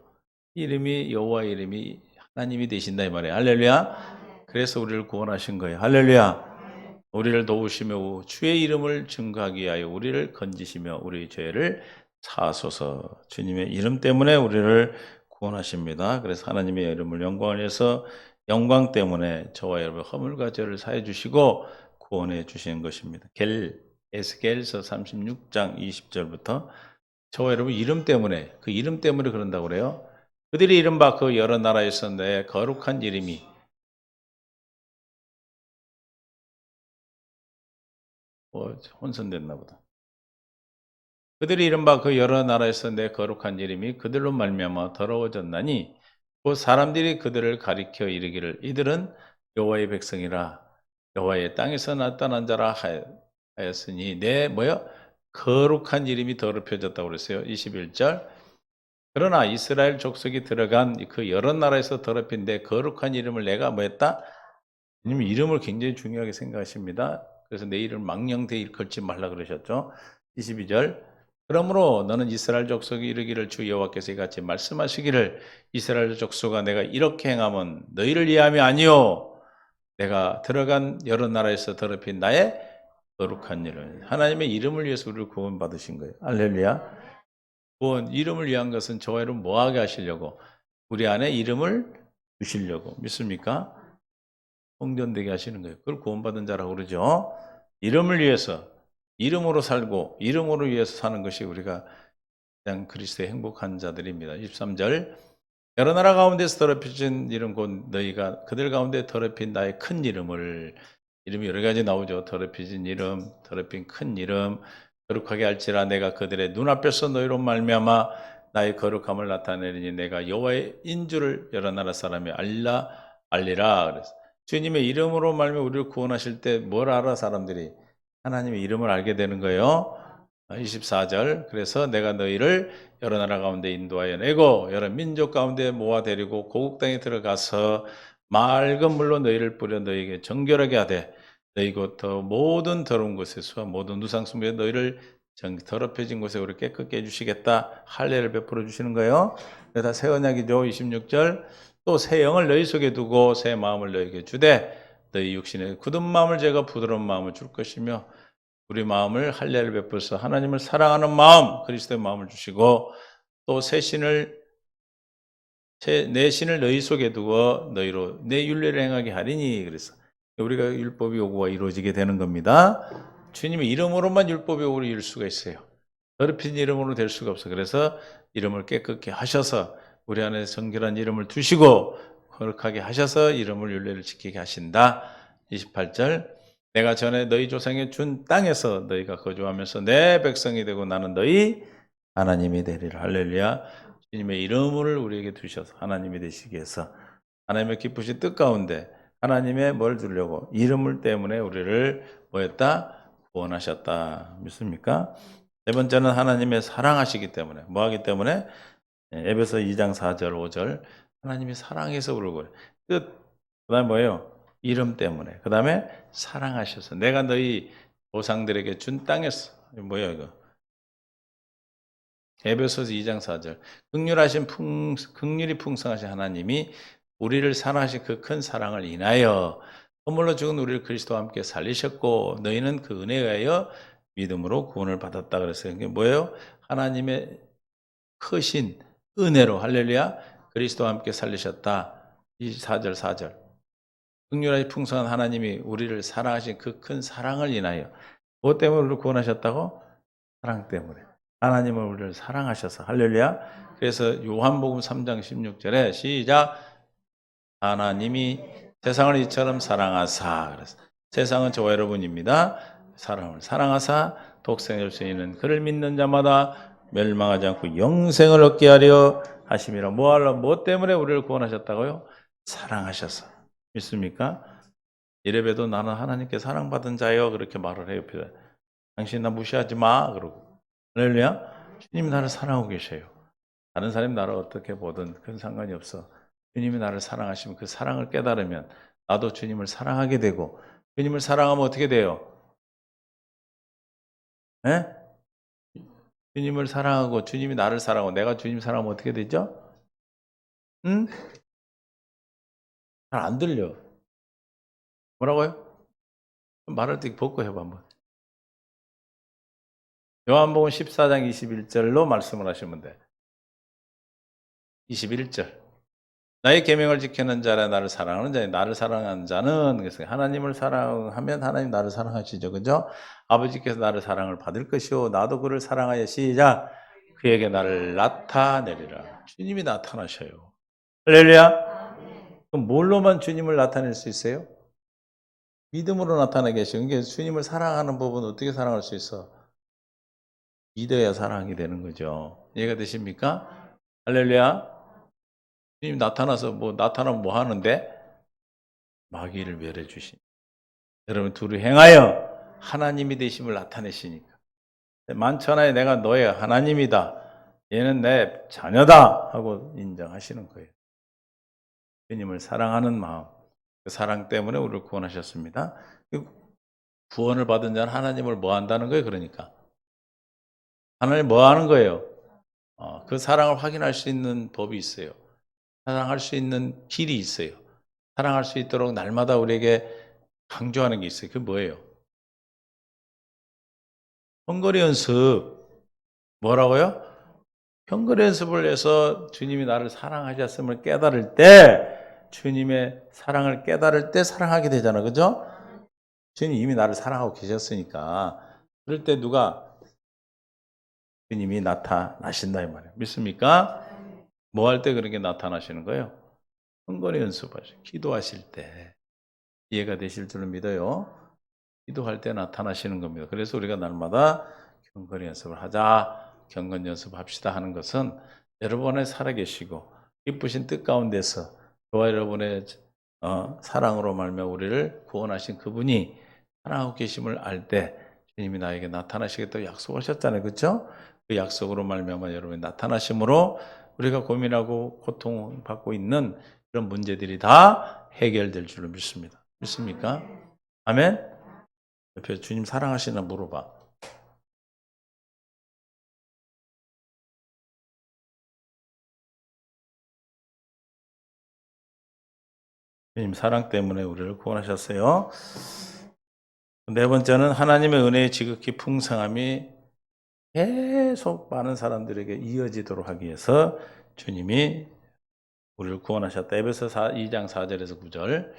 이름이 여호와 이름이 하나님이 되신다 이 말이에요. 할렐루야. 그래서 우리를 구원하신 거예요. 할렐루야. 우리를 도우시며 주의 이름을 증거하기 위하여 우리를 건지시며 우리 죄를 사하소서. 주님의 이름 때문에 우리를 구원하십니다. 그래서 하나님의 이름을 영광을 위해서 영광 때문에 저와 여러분 허물과 죄를 사해 주시고 구원해 주시는 것입니다. 에스겔서 36장 20절부터 저와 여러분 이름 때문에 그 이름 때문에 그런다고 그래요. 그들이 이른바 그 여러 나라에서 내 거룩한 이름이 혼선됐나 보다. 그들이 이른바 그 여러 나라에서 내 거룩한 이름이 그들로 말미암아 더러워졌나니 그 사람들이 그들을 가리켜 이르기를 이들은 여호와의 백성이라 여호와의 땅에서 나타난 자라 하였으니 내 거룩한 이름이 더럽혀졌다고 그랬어요. 21절. 그러나 이스라엘 족속이 들어간 그 여러 나라에서 더럽힌 내 거룩한 이름을 내가 뭐했다? 왜냐면 이름을 굉장히 중요하게 생각하십니다. 그래서 내 이름을 망령되이 일컬지 말라 그러셨죠. 22절. 그러므로 너는 이스라엘 족속이 이르기를 주 여호와께서 이같이 말씀하시기를 이스라엘 족속아 내가 이렇게 행하면 너희를 위함이 아니요 내가 들어간 여러 나라에서 더럽힌 나의 거룩한 일을. 하나님의 이름을 위해서 우리를 구원받으신 거예요. 할렐루야. 구원, 이름을 위한 것은 저와 여러분 뭐하게 하시려고? 우리 안에 이름을 주시려고. 믿습니까? 성전되게 하시는 거예요. 그걸 구원받은 자라고 그러죠. 이름을 위해서, 이름으로 살고 이름으로 위해서 사는 것이 우리가 그냥 그리스도의 행복한 자들입니다. 23절. 여러 나라 가운데서 더럽혀진 이름 곧 너희가 그들 가운데 더럽힌 나의 큰 이름을 이름이 여러 가지 나오죠. 더럽혀진 이름, 더럽힌 큰 이름, 거룩하게 할지라 내가 그들의 눈앞에서 너희로 말미암아 나의 거룩함을 나타내리니 내가 여호와의 인주를 여러 나라 사람이 알리라. 그래서 주님의 이름으로 말미암아 우리를 구원하실 때 뭘 알아 사람들이? 하나님의 이름을 알게 되는 거예요. 24절 그래서 내가 너희를 여러 나라 가운데 인도하여 내고 여러 민족 가운데 모아 데리고 고국 땅에 들어가서 맑은 물로 너희를 뿌려 너희에게 정결하게 하되 너희 곧 모든 더러운 곳에서 모든 우상 숭배에 너희를 더럽혀진 곳에 우리 깨끗게 해주시겠다 할례를 베풀어 주시는 거예요. 다 새 언약이죠. 26절 또 새 영을 너희 속에 두고 새 마음을 너희에게 주되 너희 육신에 굳은 마음을 제가 부드러운 마음을 줄 것이며 우리 마음을 할례를 베풀어서 하나님을 사랑하는 마음, 그리스도의 마음을 주시고 또 내 신을 너희 속에 두고 너희로 내 율례를 행하게 하리니 그래서 우리가 율법의 요구가 이루어지게 되는 겁니다. 주님의 이름으로만 율법의 요구를 이룰 수가 있어요. 더럽힌 이름으로 될 수가 없어요. 그래서 이름을 깨끗게 하셔서 우리 안에 정결한 이름을 두시고 거룩하게 하셔서 이름을 율례를 지키게 하신다. 28절 내가 전에 너희 조상에 준 땅에서 너희가 거주하면서 내 백성이 되고 나는 너희 하나님이 되리라. 할렐루야. 주님의 이름을 우리에게 두셔서 하나님이 되시기 위해서 하나님의 기쁘신 뜻 가운데 하나님의 뭘 주려고 이름을 때문에 우리를 뭐했다? 구원하셨다. 믿습니까? 네 번째는 하나님의 사랑하시기 때문에 뭐하기 때문에 에베소 2장 4절 5절 하나님이 사랑해서 그러고 뜻 그다음에 뭐예요? 이름 때문에 그 다음에 사랑하셔서 내가 너희 조상들에게 준 땅에서 뭐예요 이거? 에베소서 2장 4절 극률이 풍성하신 하나님이 우리를 사랑하신 그 큰 사랑을 인하여 선물로 죽은 우리를 그리스도와 함께 살리셨고 너희는 그 은혜에 의하여 믿음으로 구원을 받았다 그랬어요. 이게 뭐예요? 하나님의 크신 은혜로 할렐루야 그리스도와 함께 살리셨다. 이 4절 극률하신 풍성한 하나님이 우리를 사랑하신 그 큰 사랑을 인하여 무엇 때문에 우리를 구원하셨다고? 사랑 때문에 하나님은 우리를 사랑하셔서 할렐루야. 그래서 요한복음 3장 16절에 시작 하나님이 세상을 이처럼 사랑하사 그래서 세상은 저와 여러분입니다. 사람을 사랑하사 독생을 수 있는 그를 믿는 자마다 멸망하지 않고 영생을 얻게 하려 하심이라. 뭐 때문에 우리를 구원하셨다고요? 사랑하셔서. 믿습니까? 이래봬도 나는 하나님께 사랑받은 자요 그렇게 말을 해요. 당신 나 무시하지 마 그러고 할렐루야. 주님이 나를 사랑하고 계셔요. 다른 사람이 나를 어떻게 보든 큰 상관이 없어. 주님이 나를 사랑하시면 그 사랑을 깨달으면 나도 주님을 사랑하게 되고 주님을 사랑하면 어떻게 돼요? 에? 주님을 사랑하고 주님이 나를 사랑하고 내가 주님 사랑하면 어떻게 되죠? 응? 잘 안 들려. 뭐라고요? 말할 때 벗고 해봐 한번. 요한복음 14장 21절로 말씀을 하시면 돼. 21절. 나의 계명을 지키는 자라 나를 사랑하는 자니 나를 사랑하는 자는 그래서 하나님을 사랑하면 하나님 나를 사랑하시죠. 그죠? 아버지께서 나를 사랑을 받을 것이요 나도 그를 사랑하여 시작 그에게 나를 나타내리라. 주님이 나타나셔요. 할렐루야. 그럼 뭘로만 주님을 나타낼 수 있어요? 믿음으로 나타나게 하시는 게 주님을 사랑하는 법은 어떻게 사랑할 수 있어? 믿어야 사랑이 되는 거죠. 이해가 되십니까? 할렐루야. 주님 나타나서 나타나면 뭐 하는데? 마귀를 멸해 주신. 여러분 둘이 행하여 하나님이 되심을 나타내시니까. 만천하에 내가 너의 하나님이다. 얘는 내 자녀다 하고 인정하시는 거예요. 주님을 사랑하는 마음. 그 사랑 때문에 우리를 구원하셨습니다. 구원을 받은 자는 하나님을 뭐 한다는 거예요? 그러니까. 하나님 뭐 하는 거예요? 그 사랑을 확인할 수 있는 법이 있어요. 사랑할 수 있는 길이 있어요. 사랑할 수 있도록 날마다 우리에게 강조하는 게 있어요. 그게 뭐예요? 헝거리 연습. 뭐라고요? 헝거리 연습을 해서 주님이 나를 사랑하셨음을 깨달을 때 주님의 사랑을 깨달을 때 사랑하게 되잖아. 그죠? 주님이 이미 나를 사랑하고 계셨으니까 그럴 때 누가 주님이 나타나신다 이 말이에요. 믿습니까? 뭐 할 때 그런 게 나타나시는 거예요? 경건의 연습하시고 기도하실 때 이해가 되실 줄을 믿어요. 기도할 때 나타나시는 겁니다. 그래서 우리가 날마다 경건 연습을 하자, 경건 연습합시다 하는 것은 여러분의 살아계시고 기쁘신 뜻 가운데서 저와 여러분의 사랑으로 말미암아 우리를 구원하신 그분이 사랑하고 계심을 알 때 주님이 나에게 나타나시겠다고 약속하셨잖아요. 그렇죠? 그 약속으로 말미암아 여러분이 나타나심으로 우리가 고민하고 고통받고 있는 그런 문제들이 다 해결될 줄로 믿습니다. 믿습니까? 아멘? 옆에 주님 사랑하시나 물어봐. 주님 사랑 때문에 우리를 구원하셨어요. 네 번째는 하나님의 은혜의 지극히 풍성함이 계속 많은 사람들에게 이어지도록 하기 위해서 주님이 우리를 구원하셨다. 에베소 2장 4절에서 9절.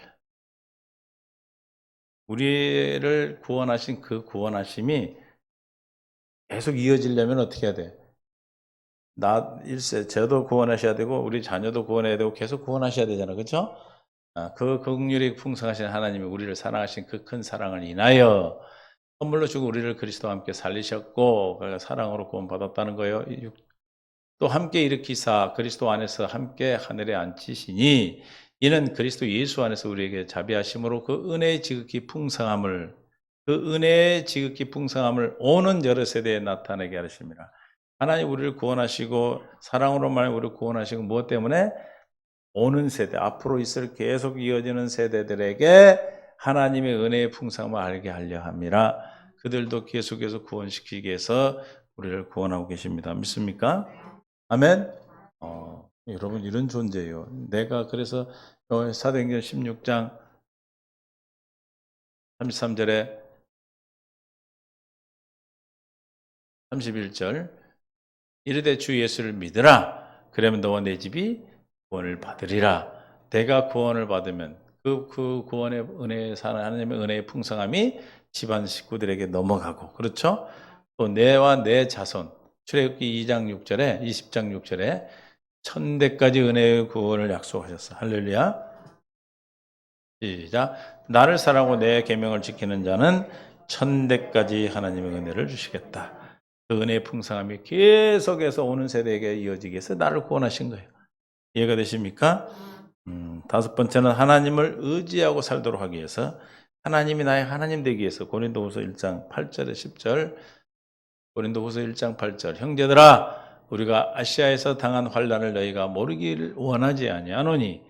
우리를 구원하신 그 구원하심이 계속 이어지려면 어떻게 해야 돼? 나 일세 저도 구원하셔야 되고 우리 자녀도 구원해야 되고 계속 구원하셔야 되잖아. 그렇죠? 그 긍휼이 풍성하신 하나님이 우리를 사랑하신 그 큰 사랑을 인하여 선물로 주고 우리를 그리스도와 함께 살리셨고 그 사랑으로 구원받았다는 거예요. 또 함께 일으키사 그리스도 안에서 함께 하늘에 앉히시니 이는 그리스도 예수 안에서 우리에게 자비하심으로 그 은혜의 지극히 풍성함을 오는 여러 세대에 나타내게 하십니다. 하나님 우리를 구원하시고 사랑으로 말해 우리를 구원하시고 무엇 때문에? 오는 세대, 앞으로 있을 계속 이어지는 세대들에게 하나님의 은혜의 풍성함을 알게 하려 함이라. 그들도 계속해서 구원시키기 위해서 우리를 구원하고 계십니다. 믿습니까? 아멘? 여러분 이런 존재예요. 내가 그래서 사도행전 16장 33절에 31절 이르되 주 예수를 믿으라. 그러면 너와 내 집이 구원을 받으리라. 내가 구원을 받으면 그 구원의 은혜에 사는 하나님의 은혜의 풍성함이 집안 식구들에게 넘어가고 그렇죠? 또 내와 내 자손 출애굽기 2장 6절에 20장 6절에 천대까지 은혜의 구원을 약속하셨어. 할렐루야. 시작. 나를 사랑하고 내 계명을 지키는 자는 천대까지 하나님의 은혜를 주시겠다. 그 은혜의 풍성함이 계속해서 오는 세대에게 이어지기 위해서 나를 구원하신 거예요. 이해가 되십니까? 다섯 번째는 하나님을 의지하고 살도록 하기 위해서 하나님이 나의 하나님 되기 위해서 고린도후서 1장 8절에 10절 고린도후서 1장 8절 형제들아 우리가 아시아에서 당한 환난을 너희가 모르기를 원하지 아니하노니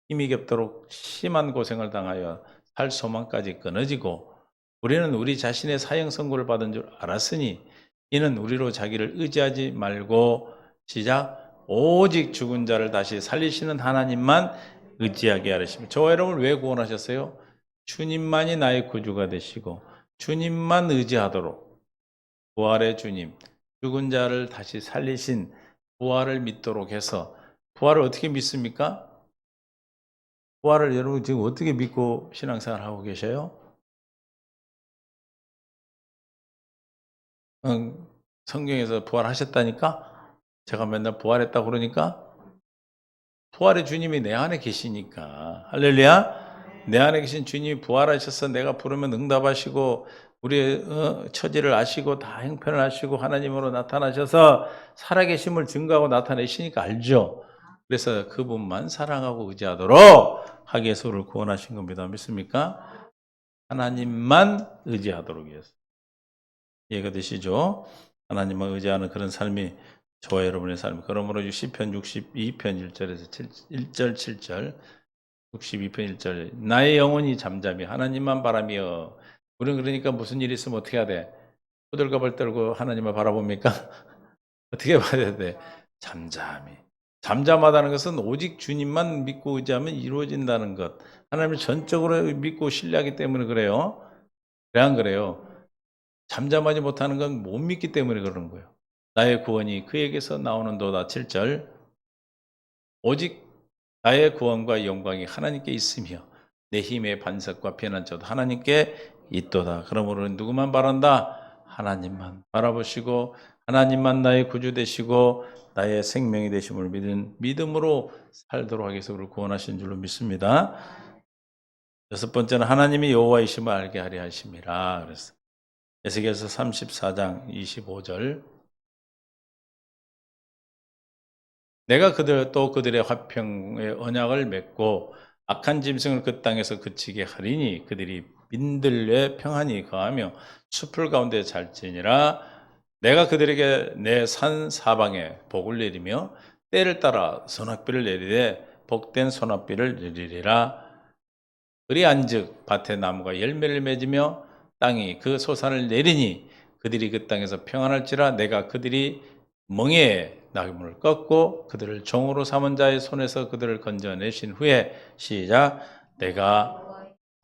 힘이 겹도록 심한 고생을 당하여 살 소망까지 끊어지고 우리는 우리 자신의 사형 선고를 받은 줄 알았으니 이는 우리로 자기를 의지하지 말고 시작 오직 죽은 자를 다시 살리시는 하나님만 의지하게 하시며 저와 여러분을 왜 구원하셨어요? 주님만이 나의 구주가 되시고 주님만 의지하도록 부활의 주님 죽은 자를 다시 살리신 부활을 믿도록 해서 부활을 어떻게 믿습니까? 부활을 여러분 지금 어떻게 믿고 신앙생활 하고 계셔요? 성경에서 부활하셨다니까? 제가 맨날 부활했다고 그러니까? 부활의 주님이 내 안에 계시니까. 할렐루야. 내 안에 계신 주님이 부활하셔서 내가 부르면 응답하시고 우리의 처지를 아시고 다 형편을 아시고 하나님으로 나타나셔서 살아계심을 증거하고 나타내시니까 알죠. 그래서 그분만 사랑하고 의지하도록 하기 위해서 우리를 구원하신 겁니다. 믿습니까? 하나님만 의지하도록 위해서. 이해가 되시죠? 하나님만 의지하는 그런 삶이 저와 여러분의 삶. 그러므로 시편 62편 1절에서 1절 7절 62편 1절 나의 영혼이 잠잠히 하나님만 바라며 우리는 그러니까 무슨 일이 있으면 어떻게 해야 돼? 호들갑을 떨고 하나님을 바라봅니까? 어떻게 봐야 돼? 잠잠히. 잠잠하다는 것은 오직 주님만 믿고 의지하면 이루어진다는 것. 하나님을 전적으로 믿고 신뢰하기 때문에 그래요. 그래 안 그래요? 잠잠하지 못하는 건 못 믿기 때문에 그러는 거예요. 나의 구원이 그에게서 나오는도다. 7절 오직 나의 구원과 영광이 하나님께 있으며 내 힘의 반석과 피난처도 하나님께 있도다. 그러므로 누구만 바란다? 하나님만 바라보시고 하나님만 나의 구주 되시고 나의 생명이 되심을 믿은 믿음으로 살도록 하기 위해서 우리를 구원하신 줄로 믿습니다. 여섯 번째는 하나님이 여호와이심을 알게 하려 하심이라 그랬어요. 에스겔서 34장 25절. 내가 그들의 화평의 언약을 맺고 악한 짐승을 그 땅에서 그치게 하리니 그들이 민들레 평안히 거하며 숲을 가운데 잘지니라. 내가 그들에게 내 산 사방에 복을 내리며 때를 따라 소낙비를 내리되 복된 소낙비를 내리리라. 그리한즉 밭에 나무가 열매를 맺으며 땅이 그 소산을 내리니 그들이 그 땅에서 평안할지라. 내가 그들이 멍에에 나무를 꺾고 그들을 종으로 삼은 자의 손에서 그들을 건져내신 후에 시작. 내가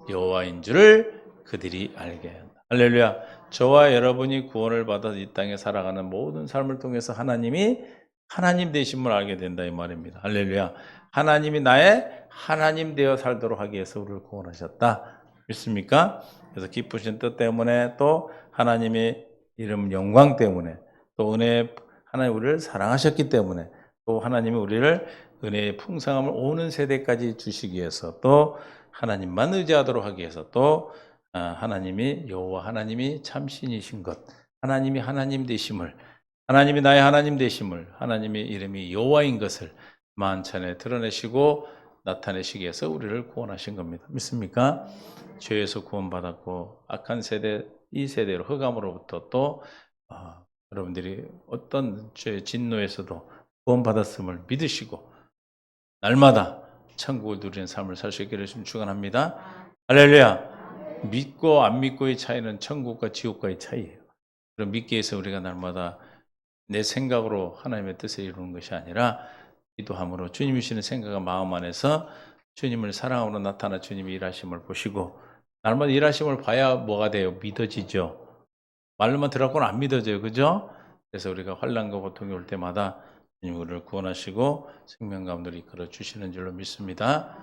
여호와인 줄을 그들이 알게 한다. 할렐루야. 저와 여러분이 구원을 받아 이 땅에 살아가는 모든 삶을 통해서 하나님이 하나님 되심을 알게 된다 이 말입니다. 할렐루야. 하나님이 나의 하나님 되어 살도록 하기 위해서 우리를 구원하셨다. 믿습니까? 그래서 기쁘신 뜻 때문에 또 하나님의 이름 영광 때문에 또 은혜 하나님 우리를 사랑하셨기 때문에 또 하나님이 우리를 은혜의 풍성함을 오는 세대까지 주시기 위해서 또 하나님만 의지하도록 하기 위해서 또 하나님이 여호와 하나님이 참신이신 것 하나님이 하나님 되심을 하나님이 나의 하나님 되심을 하나님의 이름이 여호와인 것을 만찬에 드러내시고 나타내시기 위해서 우리를 구원하신 겁니다. 믿습니까? 죄에서 구원받았고 악한 세대 이 세대로 흑암으로부터 또 여러분들이 어떤 죄의 진노에서도 구원받았음을 믿으시고 날마다 천국을 누리는 삶을 살 수 있기를 축원합니다. 할렐루야. 믿고 안 믿고의 차이는 천국과 지옥과의 차이예요. 그럼 믿기 위해서 우리가 날마다 내 생각으로 하나님의 뜻을 이루는 것이 아니라 기도함으로 주님이 주시는 생각과 마음 안에서 주님을 사랑함으로 나타나 주님이 일하심을 보시고 날마다 일하심을 봐야 뭐가 돼요? 믿어지죠. 말로만 들었고는 안 믿어져요. 그죠? 그래서 우리가 환난과 고통이 올 때마다 주님 우리를 구원하시고 생명 가운데로 이끌어 주시는 줄로 믿습니다.